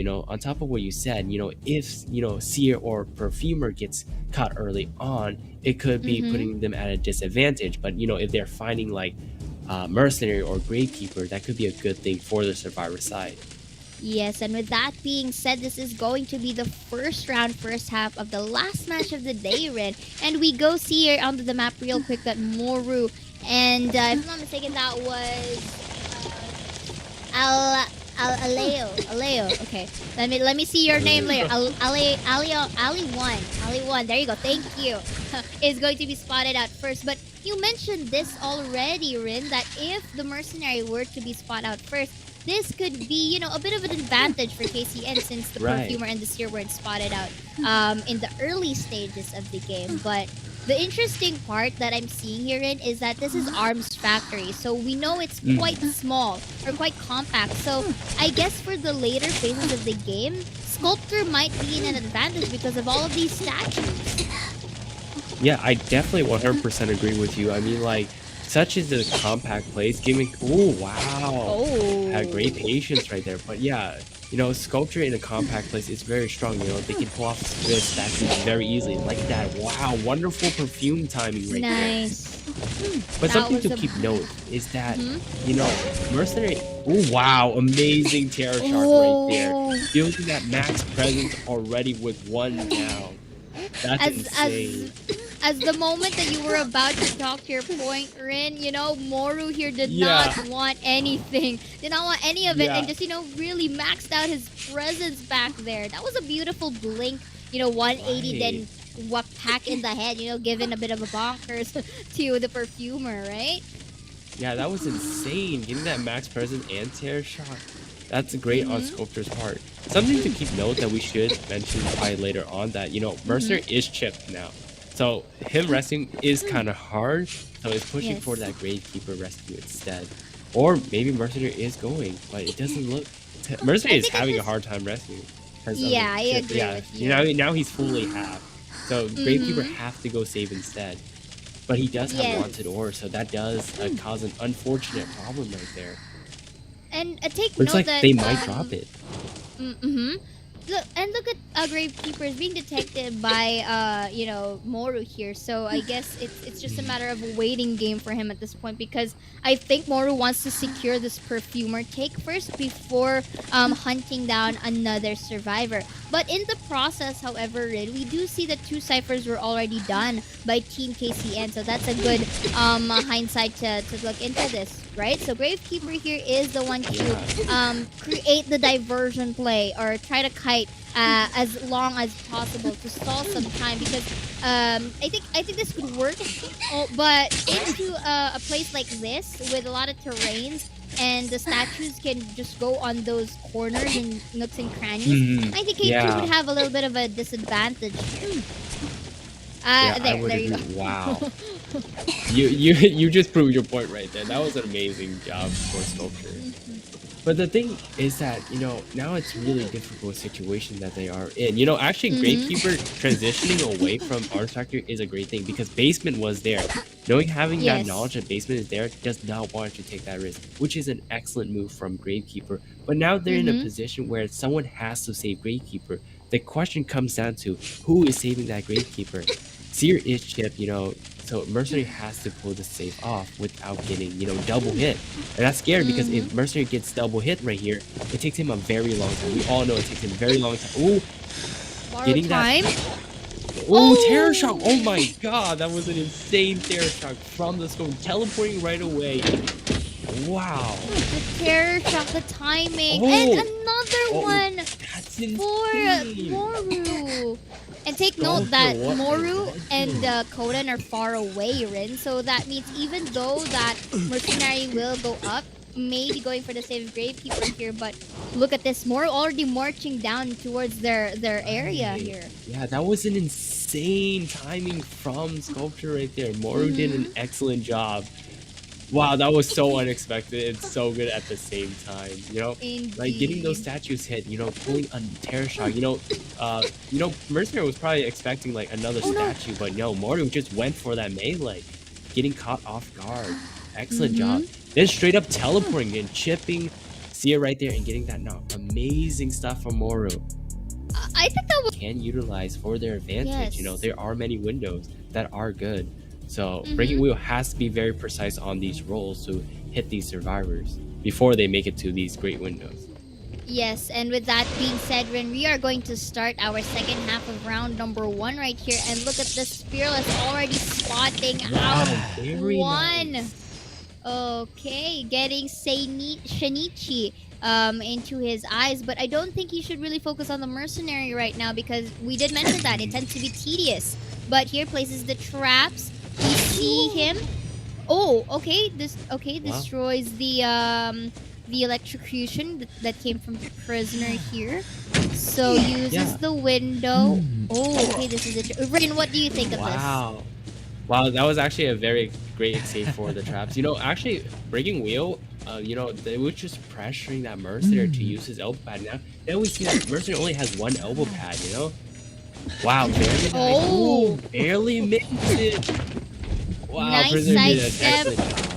on top of what you said, if, seer or perfumer gets caught early on, it could be putting them at a disadvantage. But, if they're finding like mercenary or gravekeeper, that could be a good thing for the survivor side. Yes, and with that being said, this is going to be the first round, first half of the last match of the day, Rin. And we go see here onto the map real quick that Moru, and if I'm not mistaken, that was Aleo. Okay, let me see your name later. Ali1. There you go. Thank you. Is going to be spotted out first, but you mentioned this already, Rin, that if the mercenary were to be spotted out first, this could be, a bit of an advantage for KCN since the perfumer and the seer weren't spotted out in the early stages of the game. But the interesting part that I'm seeing here is that this is Arms Factory, so we know it's quite small or quite compact. So I guess for the later phases of the game, Sculptor might be in an advantage because of all of these statues. Yeah, I definitely 100% agree with you. I mean, like, such is the compact plays, giving... Oh, wow. Had great patience right there. But yeah, Sculpture in a compact place is very strong. They can pull off the statues very easily. Like that. Wow, wonderful perfume timing right there. But something to keep note is that, Mercenary... Oh, wow. Amazing Terror Shark right there. Building that max presence already with one down. That's insane. As the moment that you were about to talk to your point, Rin, Moru here did not want anything. Did not want any of it and just, really maxed out his presence back there. That was a beautiful blink, 180 then what pack in the head, giving a bit of a bonkers to the perfumer, right? Yeah, that was insane. Getting that max presence and Terror Shock. That's great on Sculptor's part. Something to keep note that we should mention probably later on that, Mercer is chipped now. So him resting is kind of hard, so it's pushing for that Gravekeeper rescue instead. Or maybe Mercenary is going, but it doesn't look... Mercenary is having a hard time rescuing. Yeah, I agree with you. Now he's fully half. So Gravekeeper have to go save instead. But he does have wanted ore, so that does cause an unfortunate problem right there. And take Looks note like that... they might drop it. Look at Gravekeeper is being detected by Moru here, so I guess it's just a matter of a waiting game for him at this point, because I think Moru wants to secure this perfumer take first before hunting down another survivor. But in the process, however, we do see that 2 ciphers were already done by Team KCN, so that's a good hindsight to look into this, right? So Gravekeeper here is the one to create the diversion play or try to kite as long as possible to stall some time, because I think this could work, but into a place like this with a lot of terrains and the statues can just go on those corners and nooks and crannies, I think K2 would have a little bit of a disadvantage. There you go. Wow. you just proved your point right there. That was an amazing job for Sculpture. But the thing is that, now it's really difficult situation that they are in. Actually, Gravekeeper transitioning away from Arms Factory is a great thing because Basement was there. Having that knowledge that Basement is there does not want to take that risk, which is an excellent move from Gravekeeper. But now they're in a position where someone has to save Gravekeeper. The question comes down to who is saving that Gravekeeper. Seer is chipped, so Mercenary has to pull the save off without getting, double hit. And that's scary because if Mercenary gets double hit right here, it takes him a very long time. We all know it takes him a very long time. Ooh, getting time. Terror Shock. Oh my god, that was an insane Terror Shock from the scope, teleporting right away. Wow. The Terror Shock, the timing, and another one that's for Moru. And take note that Moru and Kodan are far away, Rin. So that means even though that Mercenary will go up, maybe going for the save of Gravekeeper here, but look at this. Moru already marching down towards their area here. Yeah, that was an insane timing from Sculpture right there. Moru did an excellent job. Wow, that was so unexpected and so good at the same time. Like getting those statues hit, pulling a Terror Shock. Mercenary was probably expecting like another statue, but no, Moru just went for that melee, getting caught off guard. Excellent job. Then straight up teleporting and chipping Seer right there and getting that knock. amazing stuff from Moru. I think that was Can utilize for their advantage. Yes. You know, there are many windows that are good. So Breaking Wheel has to be very precise on these rolls to hit these survivors before they make it to these great windows. Yes, and with that being said, Rin, we are going to start our second half of round number 1 right here. And look at this Fearless already spotting out very one. nice. Okay, getting Shinichi into his eyes. But I don't think he should really focus on the Mercenary right now because we did mention that it tends to be tedious. But here places the traps. We see him. Oh, okay. Destroys the electrocution that came from the prisoner here. So uses the window. Oh, okay, this is it. Rin, what do you think of this? Wow, that was actually a very great save for the traps. You know, actually, Breaking Wheel, you know, they were just pressuring that Mercenary to use his elbow pad. Now we see that Mercenary only has one elbow pad, you know? Wow, very nice. Oh. Ooh, barely makes it. Wow, Nice Prisoner did an sidestep. excellent job.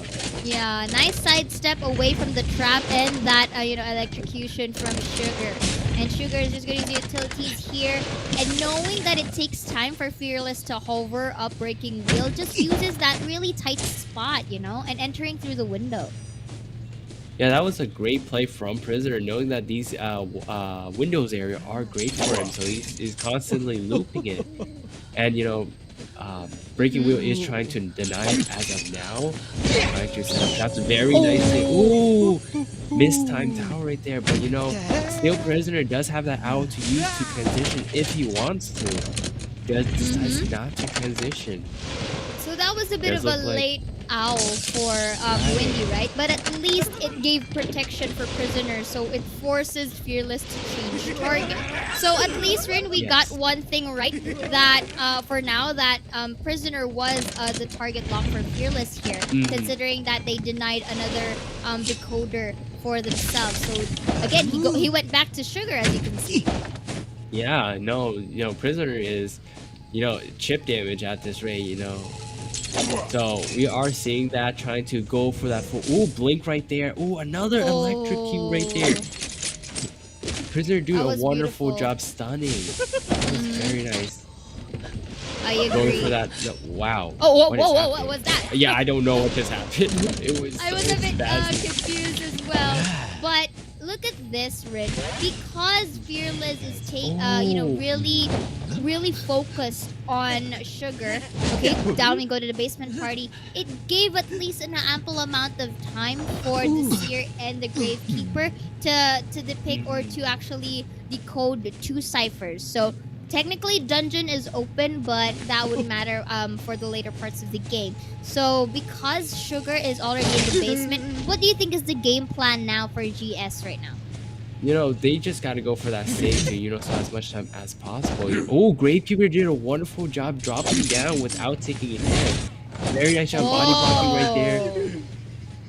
Yeah, nice sidestep away from the trap and that, electrocution from Sugar. And Sugar is just going to use the utilities here. And knowing that it takes time for Fearless to hover up Breaking Wheel, just uses that really tight spot, and entering through the window. Yeah, that was a great play from Prisoner, knowing that these windows area are great for him. So he's constantly looping it. And, Breaking Wheel is trying to deny it as of now. Trying to set up traps very nicely. Ooh, mistimed tower right there. But still Prisoner does have that owl to use to transition if he wants to. Just decides not to transition. So that was a bit of a late owl for Windy, right? But at least it gave protection for Prisoners, so it forces Fearless to change target. So at least, Rin, we got one thing right, that for now that Prisoner was the target lock for Fearless here, considering that they denied another decoder for themselves. So again, he went back to Sugar, as you can see. Yeah, no, Prisoner is, chip damage at this rate, So we are seeing that, trying to go for that full. Ooh, blink right there. Ooh, another electrocute right there. Prisoner doing a wonderful job stunning. That was very nice. I agree. Going for that. Wow. Oh, whoa, what was that? Yeah, I don't know what just happened. I was a bit confused as well. But look at this, Rin. Because Fearless is really focused on Sugar. Okay, down we go to the basement party. It gave at least an ample amount of time for the Seer and the Gravekeeper to depict or to actually decode the 2 ciphers. So technically dungeon is open, but that would matter for the later parts of the game. So because Sugar is already in the basement, what do you think is the game plan now for GS right now? They just gotta go for that save to, so as much time as possible. Oh, Gravekeeper did a wonderful job dropping down without taking a hit. Very nice job body blocking right there.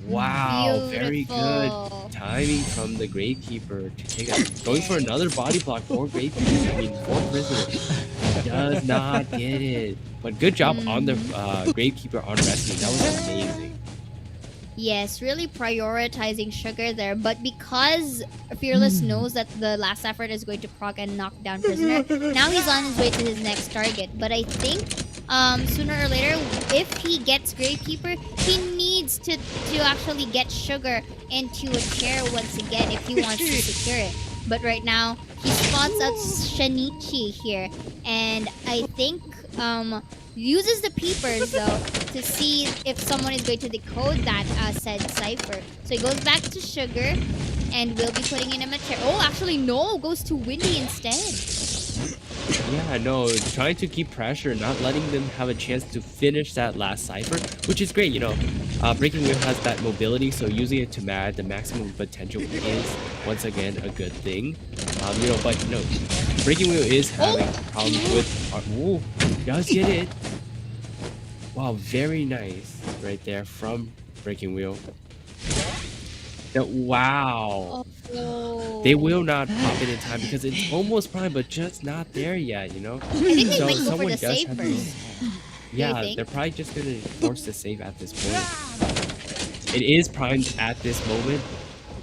Wow, very good timing from the Gravekeeper to take a, going for another body block for Gravekeeper. I mean, for Prisoner. Does not get it. But good job on the Gravekeeper on rescue. That was amazing. Yes, really prioritizing Sugar there. But because Fearless knows that the last effort is going to proc and knock down Prisoner, now he's on his way to his next target. But I think sooner or later, if he gets Gravekeeper, he needs to actually get Sugar into a chair once again if he wants to secure it. But right now, he spots out Shinichi here. And I think uses the peepers though to see if someone is going to decode that said cipher. So he goes back to Sugar and will be putting in a chair. Oh, actually no, goes to Windy instead. Yeah, no, trying to keep pressure, not letting them have a chance to finish that last cipher, which is great, Breaking Wheel has that mobility, so using it to the maximum potential is, once again, a good thing. But, Breaking Wheel is having problems with... Ooh, does get it. Wow, very nice right there from Breaking Wheel. Wow. They will not pop it in time because it's almost prime, but just not there yet, I think they might go for the save first. Yeah, they're probably just gonna force the save at this point. It is primed at this moment,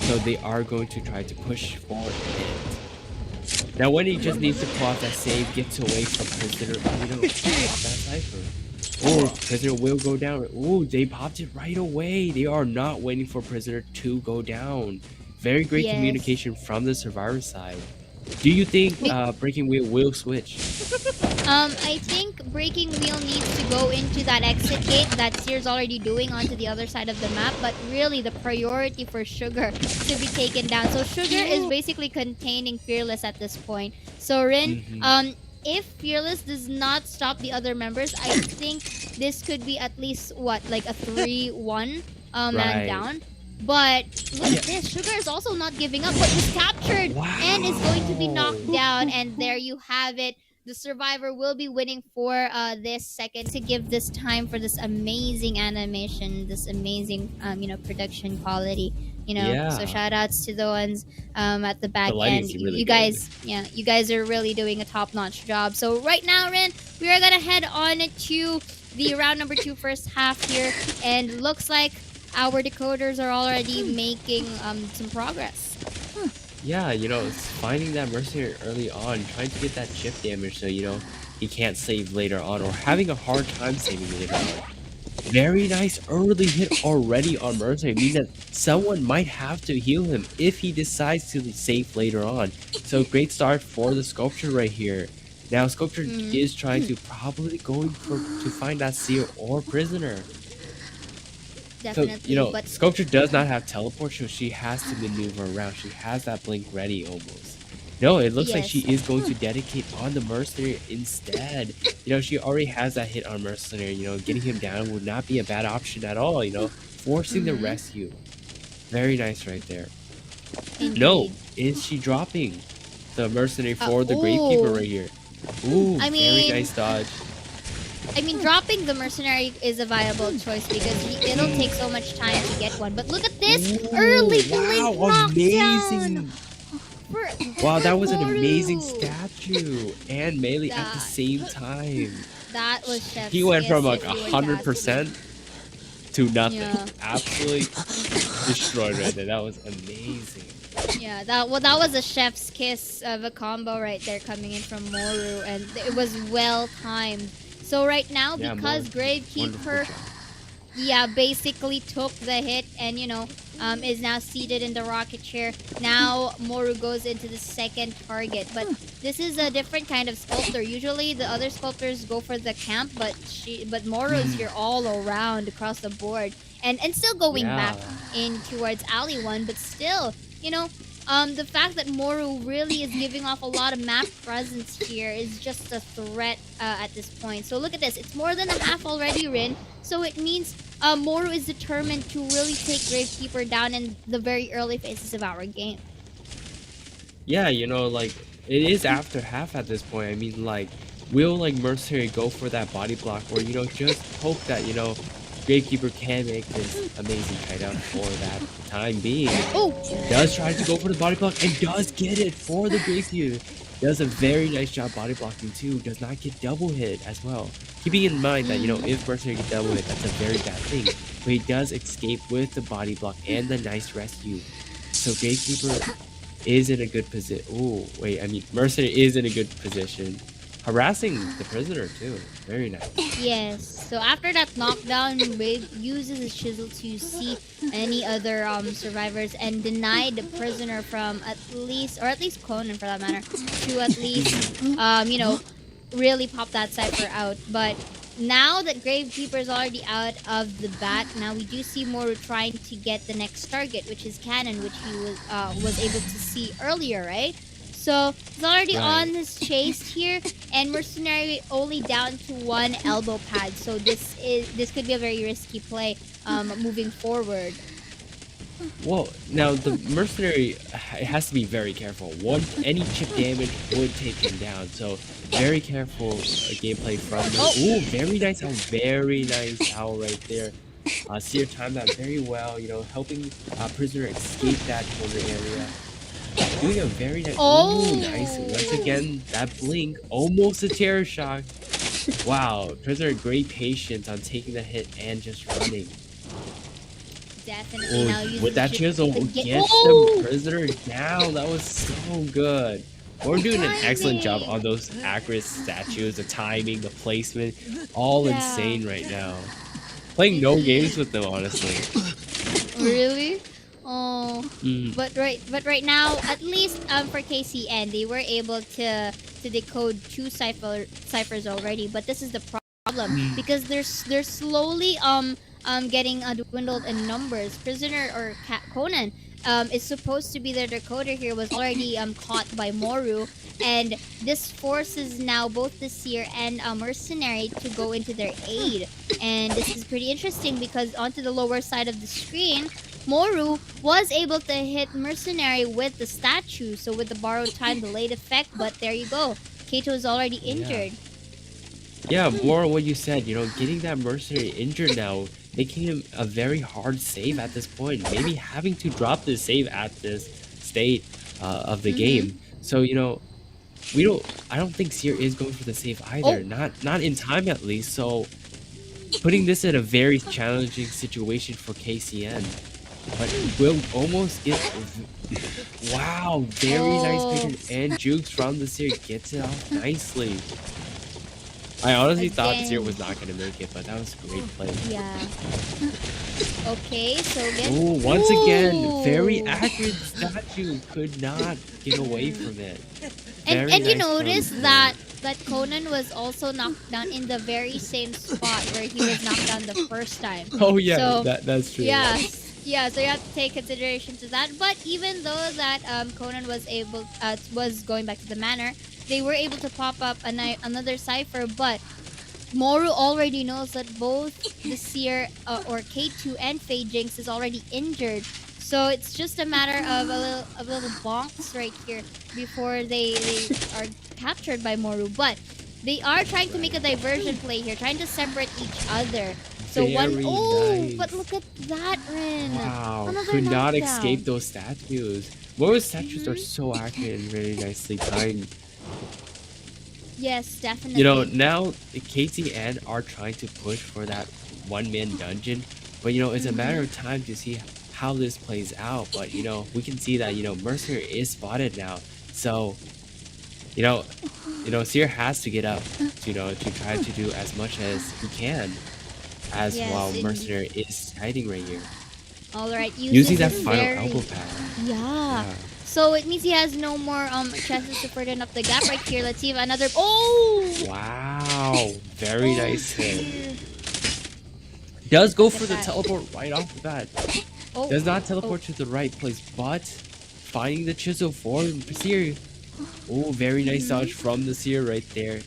so they are going to try to push forward Now when he just needs to pull out that save, gets away from Prisoner, pop that cipher. Oh, Prisoner will go down. Oh, they popped it right away. They are not waiting for Prisoner to go down. Very great Yes. communication from the survivor side. Do you think Breaking Wheel will switch? I think Breaking Wheel needs to go into that exit gate that Sear's already doing onto the other side of the map, but really the priority for Sugar to be taken down. So Sugar is basically containing Fearless at this point. So Rin, if Fearless does not stop the other members, I think this could be at least like a 3-1 man down. But look at this, Sugar is also not giving up, but was captured and is going to be knocked down. And there you have it. The survivor will be winning for this second to give this time for this amazing animation, this amazing production quality. So shout outs to the ones at the back end. Really you guys are really doing a top-notch job. So right now, Rin, we are gonna head on to the round number 2 first half here, and looks like our decoders are already making some progress. Yeah, it's finding that mercenary early on, trying to get that chip damage so, he can't save later on, or having a hard time saving later on. Very nice early hit already on mercenary, meaning that someone might have to heal him if he decides to save later on. So great start for the Sculpture right here. Now Sculpture is trying to probably to find that Seer or Prisoner. Definitely, So, but Sculpture does not have teleport, so she has to maneuver around. She has that blink ready almost. No, it looks like she is going to dedicate on the Mercenary instead. She already has that hit on Mercenary. Getting him down would not be a bad option at all, forcing the rescue. Very nice right there. Indeed. No, is she dropping the Mercenary for the Gravekeeper right here? Ooh, very nice dodge. I mean, dropping the Mercenary is a viable choice because it'll take so much time to get one. But look at this early blink knockdown. Wow, that was an amazing statue and melee at the same time. That was Chef's He went from like kiss, if you were to 100% to nothing. Yeah. Absolutely destroyed right there. That was amazing. Yeah, that was a chef's kiss of a combo right there coming in from Moru, and it was well timed. So right now, because Gravekeeper, basically took the hit and is now seated in the rocket chair. Now Moru goes into the second target, but this is a different kind of sculptor. Usually the other sculptors go for the camp, but Moru is here all around across the board, and still going back in towards Alley 1, but still, the fact that Moru really is giving off a lot of map presence here is just a threat at this point. So look at this. It's more than a half already, Rin. So it means Moru is determined to really take Gravekeeper down in the very early phases of our game. Yeah, it is after half at this point. I mean, will Mercenary go for that body block, or just hope that Gravekeeper can make this amazing hideout for that time being. Does try to go for the body block and does get it for the Gravekeeper. Does a very nice job body blocking too. Does not get double hit as well. Keeping in mind that, if Mercenary gets double hit, that's a very bad thing. But he does escape with the body block and the nice rescue. So Gravekeeper is in a good position. Mercenary is in a good position. Harassing the Prisoner too. Very nice. Yes. So after that knockdown, Wave uses his chisel to see any other survivors and denied the Prisoner from at least Conan for that matter, to at least really pop that cipher out. But now that Gravekeeper is already out of the bat, now we do see Moru trying to get the next target, which is Cannon, which he was able to see earlier, right? So he's already on this chase here, and Mercenary only down to 1 elbow pad. So this could be a very risky play moving forward. Well, now the Mercenary has to be very careful. Any chip damage would take him down. So very careful gameplay from him. Ooh, very nice owl right there. Seer timed that very well. Helping Prisoner escape that corner area. Doing a very nice. Nice. Once again, that blink, almost a terror shock. Wow, Prisoner, great patience on taking the hit and just running. Definitely. Now with that chisel, gets the Prisoner down. That was so good. We're doing an excellent job on those accurate statues, the timing, the placement, all insane right now. Playing no games with them, honestly. Really? Oh, but right now, at least for KCN, they were able to decode 2 ciphers already. But this is the problem because they're slowly getting dwindled in numbers. Prisoner or Conan is supposed to be the decoder here, was already caught by Moru, and this forces now both the Seer and Mercenary to go into their aid. And this is pretty interesting because onto the lower side of the screen, Moru was able to hit Mercenary with the statue, so with the borrowed time delayed effect, but there you go. Kato is already injured. Yeah, more what you said, getting that Mercenary injured now, making him a very hard save at this point, maybe having to drop the save at this state of the game. So, I don't think Seer is going for the save either, not in time at least, so putting this in a very challenging situation for KCN. But will almost get... Wow, very nice vision, and Jukes from the Seer gets it off nicely. I honestly thought Seer was not going to make it, but that was a great play. Yeah. Okay, so again... once again, very accurate statue. Could not get away from it. And you notice that Conan was also knocked down in the very same spot where he was knocked down the first time. Oh yeah, so, that's true. Yeah, so you have to take consideration to that. But even though that Conan was going back to the manor, they were able to pop up another cipher. But Moru already knows that both the Seer or K2 and Fei Jinx is already injured. So it's just a matter of a little bonks right here before they are captured by Moru. But they are trying to make a diversion play here, trying to separate each other. So nice. But look at that, Rin. Wow, could not escape those statues. Moru's statues are so accurate and very nicely timed. Yes, definitely. Now the KCN are trying to push for that one-man dungeon, but it's a matter of time to see how this plays out. But we can see that Mercer is spotted now, so Seer has to get up to try to do as much as he can, while Mercenary is hiding right here. All right, using that final elbow pad. Yeah. So it means he has no more chances to further up the gap right here. Let's see if another... Oh! Wow, very nice hit. Does go for the teleport right off the bat. Does not teleport to the right place, but finding the chisel for Seer. Oh, very nice dodge from the Seer right there.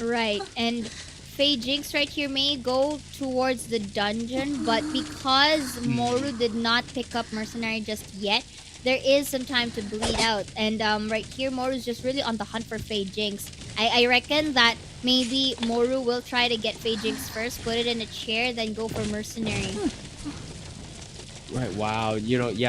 Right, and Fei Jinx right here may go towards the dungeon, but because Moru did not pick up Mercenary just yet, there is some time to bleed out. And right here, Moru's just really on the hunt for Fei Jinx. I reckon that maybe Moru will try to get Fei Jinx first, put it in a chair, then go for Mercenary. Right, wow,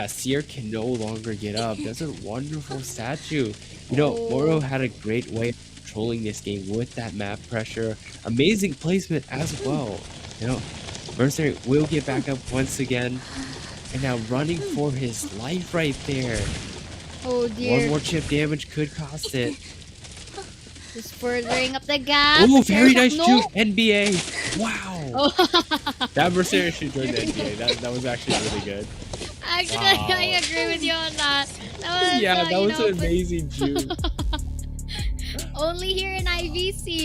Seer can no longer get up. That's a wonderful statue. Moru had a great way of controlling this game with that map pressure. Amazing placement as well. Mercenary will get back up once again. And now running for his life right there. Oh dear. One more chip damage could cost it. Just furthering up the gap. Oh, very nice juke. NBA. Wow. That Mercenary should join the NBA. That was actually really good. Actually, I agree with you on that. That was, that was an amazing juke. Only here in IVC.